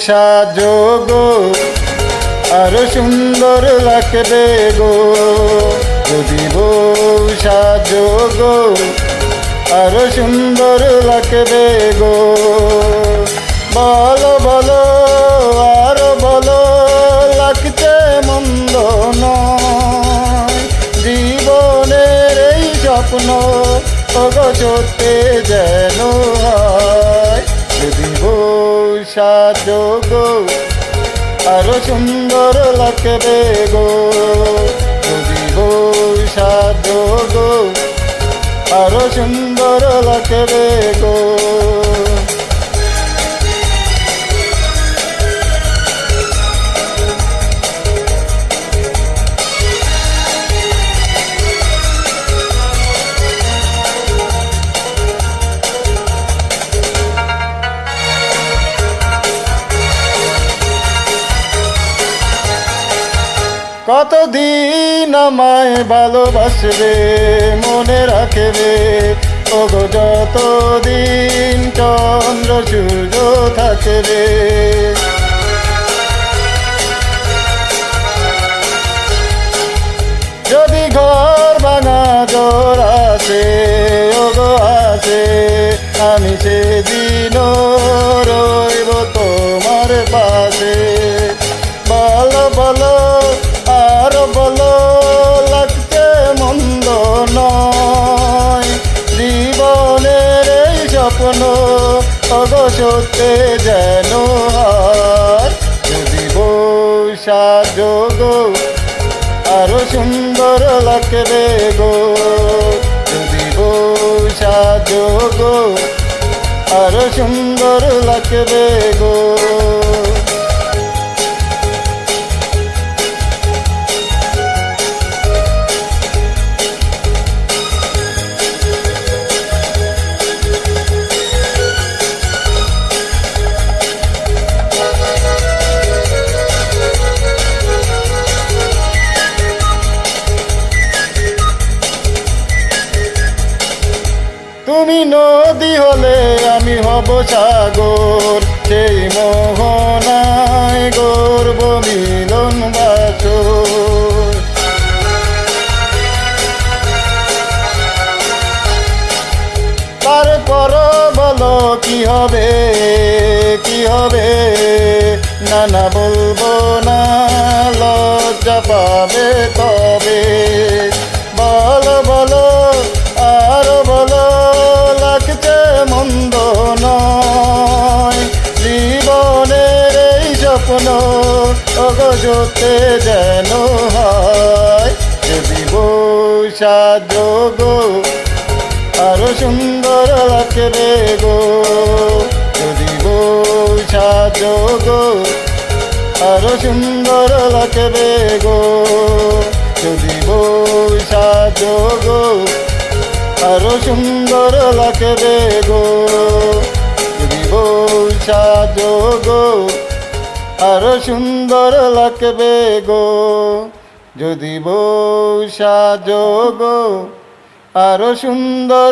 সাজগো আরো সুন্দর লাগবে গো, যদি বউ সাজগো আরো সুন্দর লাগবে গো। বলো বলো আরো বলো, লাগছে মন্দ নয়, জীবনের এই স্বপ্ন ওগো সত্যি যেন হয়। যদি বউ সাজগো আরো সুন্দর লাগবে গো, যদি বউ সাজগো আরো সুন্দর লাগবে গো। কতদিন আমায় ভালোবাসবে, মনে রাখবে ওগো, যতদিন চন্দ্র সূর্য থাকবে। যদি ঘর ভাঙা জ্বর আসে ওগো আসে, আমি সেদিনও রইব তোমার পাশে। বলো বলো আরো বলো, লাগছে মন্দ নয়, জীবনের এই স্বপ্ন ওগো সত্যি যেন হয়। যদি বউ সাজগো আরো সুন্দর লাগবে গো, যদি বউ সাজগো আরো সুন্দর লাগবে গো। তুমি নদী হলে আমি হব সাগর, সেই মোহনায় গর্ব মিলন বাসর। তারপর বলো কি হবে কি হবে, না না বলবো না, লজ্জা পাবে তবে। বলো বলো আরো বলো, লাগছে মন্দ নয়, জীবনের এই স্বপ্ন ওগো সত্যি যেন হয়। যদি বউ সাজগো আরো সুন্দর লাগবে গো, যদি বউ সাজগো আরো সুন্দর লাগবে গো, যদি বউ সাজগো আরো সুন্দর লাগবে গো, যদি বউ সাজগো আরো সুন্দর লাগবে গো, যদি বউ সাজগো আরো সুন্দর।